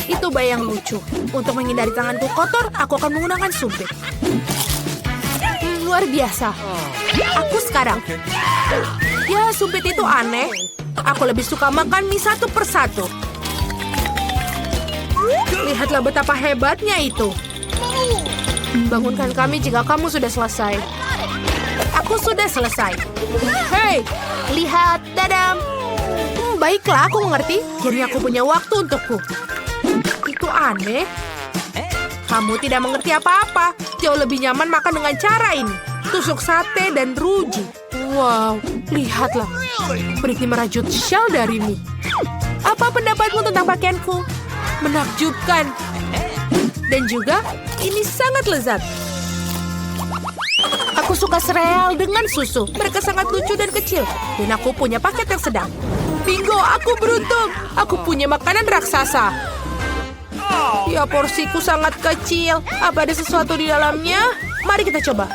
Itu bayang lucu. Untuk menghindari tanganku kotor, aku akan menggunakan sumpit. Luar biasa. Aku sekarang. Ya, sumpit itu aneh. Aku lebih suka makan mie satu persatu. Lihatlah betapa hebatnya itu. Bangunkan kami jika kamu sudah selesai. Aku sudah selesai. Hei, lihat, dadam. Baiklah, aku mengerti. Akhirnya aku punya waktu untukku. Itu aneh. Kamu tidak mengerti apa-apa. Jauh lebih nyaman makan dengan cara ini. Tusuk sate dan ruji. Wow, lihatlah. Britney merajut shell dari mie. Apa pendapatmu tentang pakaianku? Menakjubkan. Dan juga, ini sangat lezat. Aku suka sereal dengan susu. Mereka sangat lucu dan kecil. Dan aku punya paket yang sedang. Bingo, aku beruntung. Aku punya makanan raksasa. Ya, porsiku sangat kecil. Apa ada sesuatu di dalamnya? Mari kita coba.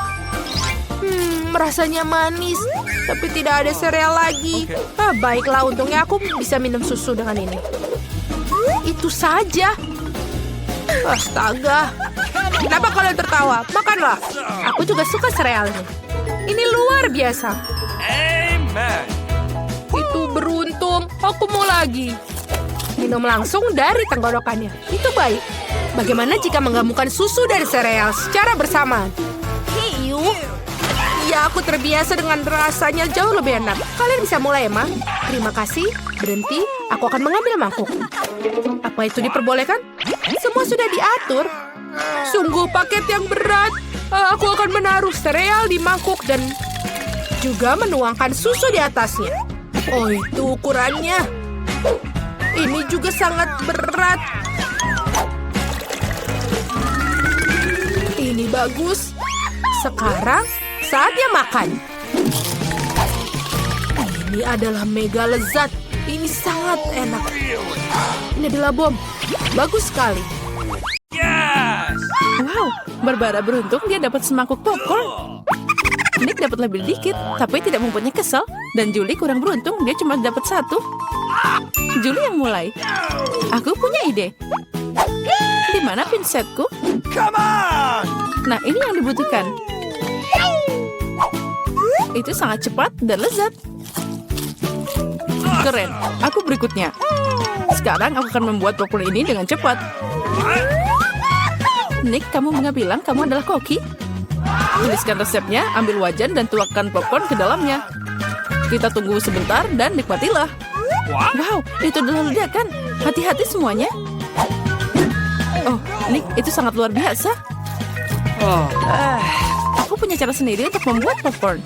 Rasanya manis. Tapi tidak ada sereal lagi. Baiklah, untungnya aku bisa minum susu dengan ini. Itu saja. Astaga. Kenapa kalian tertawa? Makanlah. Aku juga suka serealnya. Ini luar biasa. Amen. Itu beruntung. Aku mau lagi. Minum langsung dari tenggorokannya. Itu baik. Bagaimana jika menggabungkan susu dan sereal secara bersamaan? Hiu. Ya, aku terbiasa dengan rasanya jauh lebih enak. Kalian bisa mulai, Emma. Terima kasih. Berhenti. Aku akan mengambil mangkuk. Apa itu diperbolehkan? Semua sudah diatur. Sungguh paket yang berat. Aku akan menaruh sereal di mangkuk dan juga menuangkan susu di atasnya. Oh, itu ukurannya. Ini juga sangat berat. Ini bagus. Sekarang saatnya makan. Ini adalah mega lezat. Ini sangat enak. Ini adalah bom. Bagus sekali. Yes! Wow, Barbara beruntung dia dapat semangkuk popcorn. Nick dapat lebih dikit, tapi tidak membuatnya kesal. Dan Julie kurang beruntung, dia cuma dapat satu. Julie yang mulai. Aku punya ide. Di mana pinsetku? Come on! Nah, ini yang dibutuhkan. Itu sangat cepat dan lezat. Keren, aku berikutnya. Sekarang aku akan membuat popcorn ini dengan cepat. Nick, kamu bilang kamu adalah koki? Tuliskan resepnya, ambil wajan dan tuangkan popcorn ke dalamnya. Kita tunggu sebentar dan nikmatilah. Wow, itu adalah ledakan. Hati-hati semuanya. Oh, Nick, itu sangat luar biasa. Aku punya cara sendiri untuk membuat popcorn.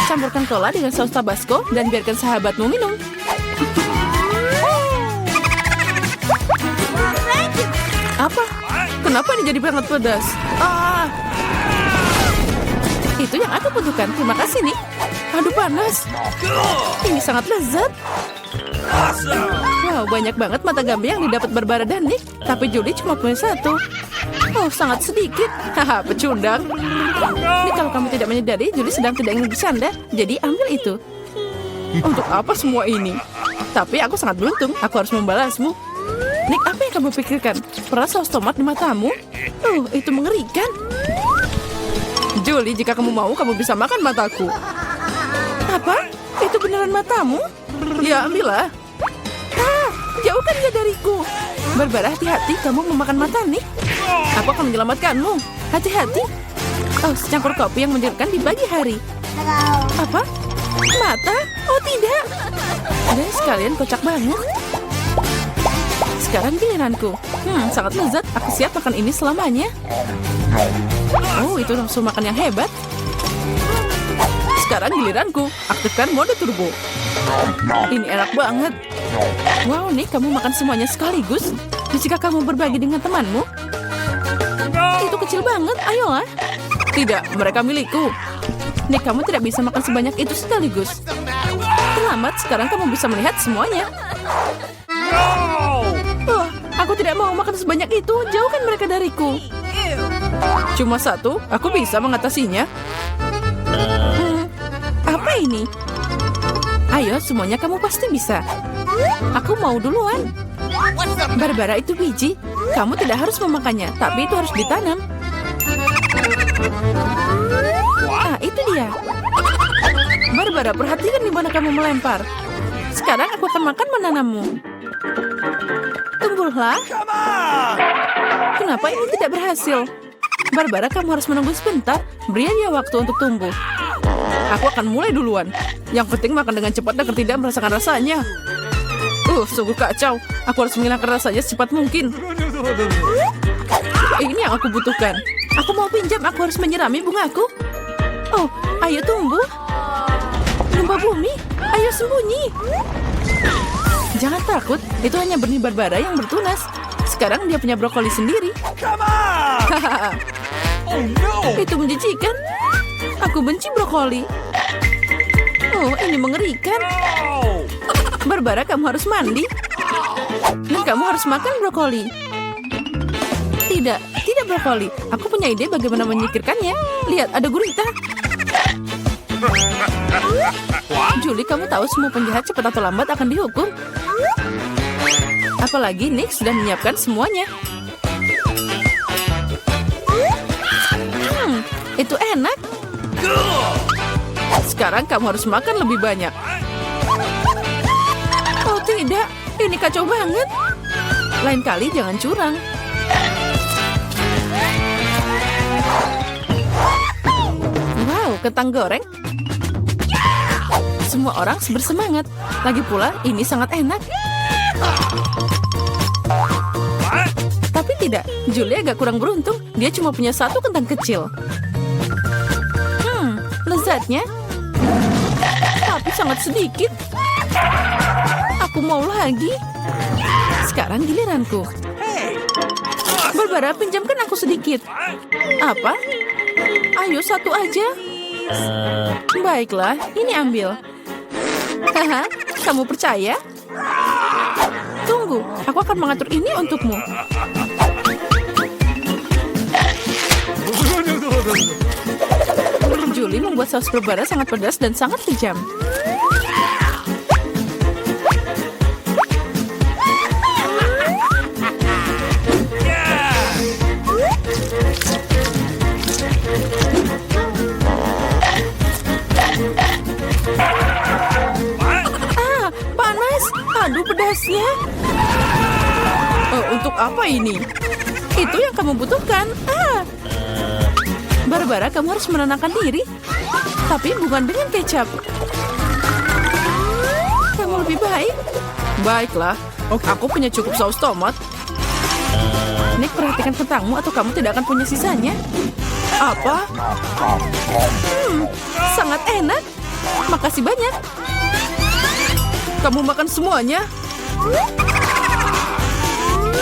Campurkan cola dengan saus tabasco dan biarkan sahabatmu minum. Apa? Kenapa ini jadi sangat pedas? Itu yang aku butuhkan. Terima kasih, Nick. Aduh, panas. Ini sangat lezat. Wow, banyak banget mata gambar yang didapat Barbara dan Nick. Tapi Julie cuma punya satu. Oh, sangat sedikit. Haha, pecundang. Ini kalau kamu tidak menyadari, Julie sedang tidak ingin bercanda. Jadi ambil itu. Untuk apa semua ini? Tapi aku sangat beruntung. Aku harus membalasmu. Nick, apa yang kamu pikirkan? Pernah saus tomat di matamu? Itu mengerikan. Julie, jika kamu mau, kamu bisa makan mataku. Apa? Itu beneran matamu? Ya, ambillah. Jauhkan dia dariku. Barbara, hati-hati, kamu memakan mata, Nick. Aku akan menyelamatkanmu. Hati-hati. Oh, secangkir kopi yang menyegarkan di pagi hari. Apa? Mata? Oh, tidak. Dan sekalian kocak banget. Sekarang giliranku. Sangat lezat. Aku siap makan ini selamanya. Oh, itu langsung makan yang hebat. Sekarang giliranku. Aktifkan mode turbo. Ini enak banget. Wow, Nick, kamu makan semuanya sekaligus. Jika kamu berbagi dengan temanmu. Itu kecil banget. Ayolah. Tidak, mereka milikku. Nick, kamu tidak bisa makan sebanyak itu sekaligus. Selamat, sekarang kamu bisa melihat semuanya. Oh, aku tidak mau makan sebanyak itu. Jauhkan mereka dariku. Cuma satu, aku bisa mengatasinya. Apa ini? Ayo, semuanya kamu pasti bisa. Aku mau duluan. Barbara, itu biji. Kamu tidak harus memakannya, tapi itu harus ditanam. Itu dia. Barbara, perhatikan di mana kamu melempar. Sekarang aku akan makan menanammu. Tumbuhlah. Kenapa ini tidak berhasil? Barbara, kamu harus menunggu sebentar. Beri dia waktu untuk tumbuh. Aku akan mulai duluan. Yang penting makan dengan cepat agar tidak merasakan rasanya. Sungguh kacau. Aku harus menghilangkan rasanya secepat mungkin. Ini yang aku butuhkan. Aku mau pinjam, aku harus menyirami bungaku. Oh, ayo tumbuh. Gempa bumi, ayo sembunyi. Jangan takut, itu hanya benih Barbara yang bertunas. Sekarang dia punya brokoli sendiri. Itu menjijikan. Aku benci brokoli. Oh, ini mengerikan. Barbara, kamu harus mandi. Dan kamu harus makan brokoli. Tidak brokoli. Aku punya ide bagaimana menyingkirkannya. Lihat, ada gurita. Julie, kamu tahu semua penjahat cepat atau lambat akan dihukum. Apalagi Nick sudah menyiapkan semuanya. Itu enak. Sekarang kamu harus makan lebih banyak. Oh tidak, ini kacau banget. Lain kali jangan curang. Wow, kentang goreng. Semua orang bersemangat. Lagi pula, ini sangat enak. Tapi tidak, Julie agak kurang beruntung. Dia cuma punya satu kentang kecil. Lezatnya. Tapi sangat sedikit. Aku mau lagi. Sekarang giliranku. Barbara, pinjamkan aku sedikit. Apa? Ayo, satu aja. Baiklah, ini ambil. Haha, kamu percaya? Tunggu, aku akan mengatur ini untukmu. Julie membuat saus berbara sangat pedas dan sangat kejam. Panas! Aduh, pedasnya. Untuk apa ini? Itu yang kamu butuhkan. Barbara, kamu harus menenangkan diri. Tapi bukan dengan kecap. Kamu lebih baik. Baiklah, aku punya cukup saus tomat. Nick, perhatikan kentangmu atau kamu tidak akan punya sisanya. Apa? Sangat enak. Makasih banyak. Kamu makan semuanya?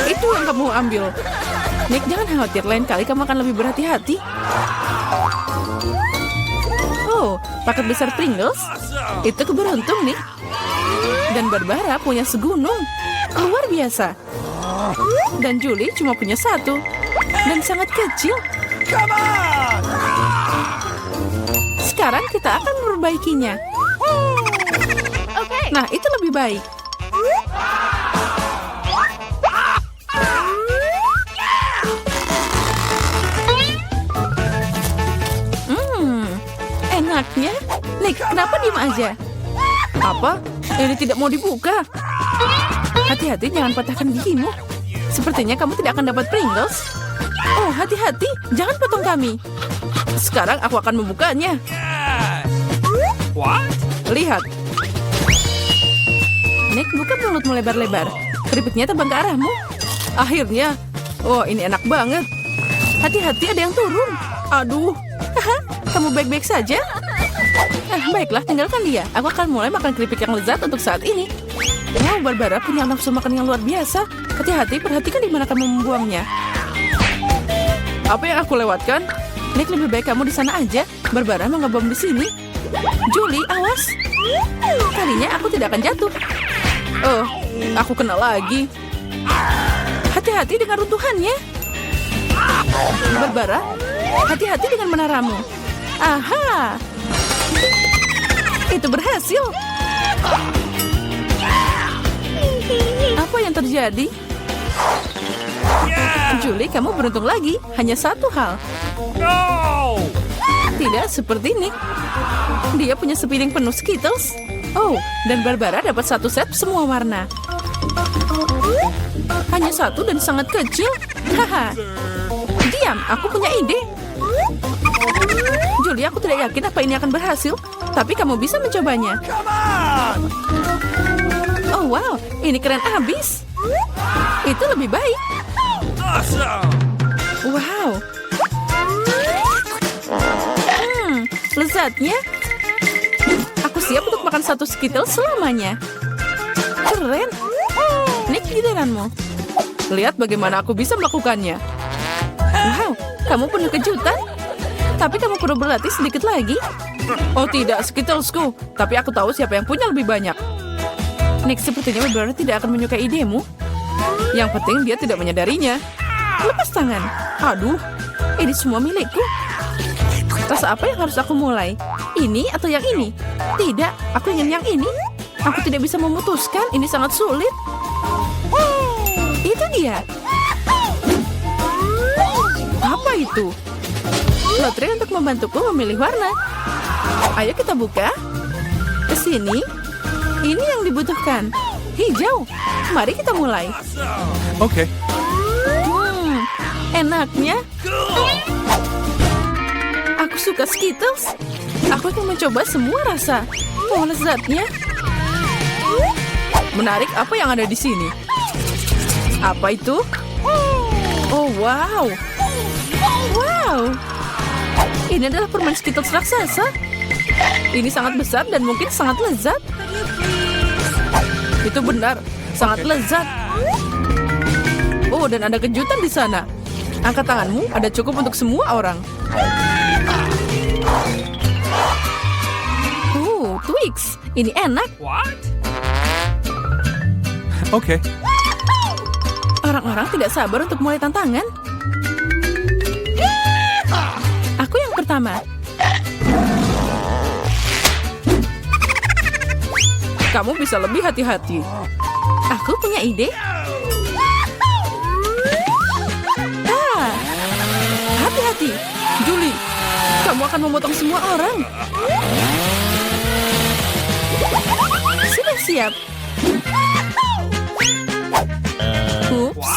Itu yang kamu ambil. Nick, jangan khawatir. Lain kali kamu akan lebih berhati-hati. Oh, paket besar Pringles? Itu keberuntung, Nick. Dan Barbara punya segunung. Luar biasa. Dan Julie cuma punya satu. Dan sangat kecil. Come on! Sekarang kita akan memperbaikinya. Nah, itu lebih baik. Enaknya. Nick, kenapa diem aja? Apa? Ini tidak mau dibuka. Hati-hati, jangan patahkan gigimu. Sepertinya kamu tidak akan dapat Pringles. Oh, hati-hati, jangan potong kami. Sekarang aku akan membukanya. What? Lihat. Nick, buka mulutmu lebar-lebar. Keripiknya terbang ke arahmu. Akhirnya. Oh, ini enak banget. Hati-hati, ada yang turun. Aduh. Kamu baik-baik saja? Baiklah, tinggalkan dia. Aku akan mulai makan keripik yang lezat untuk saat ini. Wow, Barbara punya nafsu makan yang luar biasa. Hati-hati, perhatikan di mana kamu membuangnya. Apa yang aku lewatkan? Nick, lebih baik kamu di sana aja. Barbara mau ngebom di sini. Julie, awas. Kalinya aku tidak akan jatuh. Oh, aku kena lagi. Hati-hati dengan runtuhannya. Barbara, hati-hati dengan menaramu. Aha. Itu berhasil. Apa yang terjadi? Julie, kamu beruntung lagi. Hanya satu hal. No! Tidak seperti Nick. Dia punya sepiring penuh Skittles. Oh, dan Barbara dapat satu set semua warna. Hanya satu dan sangat kecil. Haha. Diam, aku punya ide. Julie, aku tidak yakin apa ini akan berhasil. Tapi kamu bisa mencobanya. Come on! Oh wow, ini keren abis. Itu lebih baik. Awesome! Wow. Lezatnya. Aku siap untuk makan satu Skittles selamanya. Keren. Nick, giliranmu. Lihat bagaimana aku bisa melakukannya. Wow, kamu penuh kejutan. Tapi kamu perlu berlatih sedikit lagi. Oh tidak, Skittlesku. Tapi aku tahu siapa yang punya lebih banyak. Nick, sepertinya Barbara tidak akan menyukai idemu. Yang penting dia tidak menyadarinya. Lepas tangan. Aduh, ini semua milikku. Rasa apa yang harus aku mulai? Ini atau yang ini? Tidak, aku ingin yang ini. Aku tidak bisa memutuskan, ini sangat sulit. Itu dia. Apa itu? Lotre untuk membantuku memilih warna. Ayo kita buka. Kesini. Ini yang dibutuhkan. Hijau. Mari kita mulai. Okay. Enaknya. Aku suka Skittles. Aku akan mencoba semua rasa. Oh, lezatnya. Menarik, apa yang ada di sini? Apa itu? Oh, wow. Wow. Ini adalah permen Skittles raksasa. Ini sangat besar dan mungkin sangat lezat. Itu benar, sangat lezat. Oh, dan ada kejutan di sana. Angkat tanganmu, ada cukup untuk semua orang. Twix. Ini enak. What? Okay. Orang-orang tidak sabar untuk mulai tantangan. Aku yang pertama. Kamu bisa lebih hati-hati. Aku punya ide. Hati-hati, Julie. Kamu akan memotong semua orang. Sudah siap. Ups.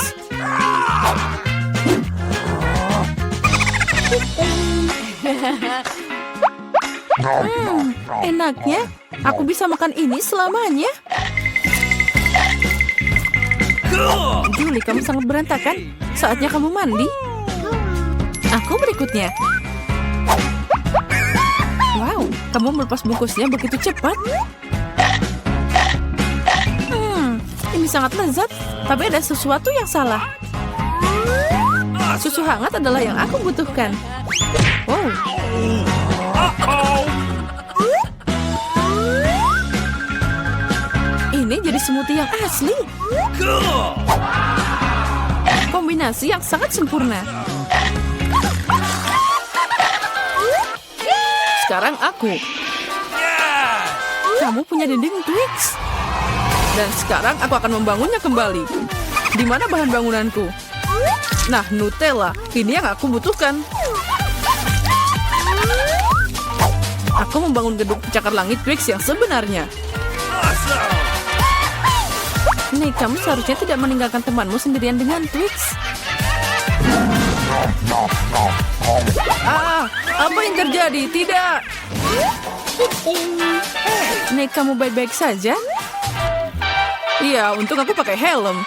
Enaknya, aku bisa makan ini selamanya. Julie, kamu sangat berantakan. Saatnya kamu mandi. Aku berikutnya. Wow, kamu melepas bungkusnya begitu cepat. Ini sangat lezat, tapi ada sesuatu yang salah. Susu hangat adalah yang aku butuhkan. Wow. Uh-oh. Ini jadi smoothie yang asli. Cool. Kombinasi yang sangat sempurna. Sekarang aku. Yeah. Kamu punya dinding Twix. Dan sekarang aku akan membangunnya kembali. Di mana bahan bangunanku? Nah, Nutella. Ini yang aku butuhkan. Aku membangun gedung pencakar langit Twix yang sebenarnya. Awesome. Nih, kamu seharusnya tidak meninggalkan temanmu sendirian dengan Twix. Apa yang terjadi? Tidak. Nih, kamu baik-baik saja? Iya, untung aku pakai helm.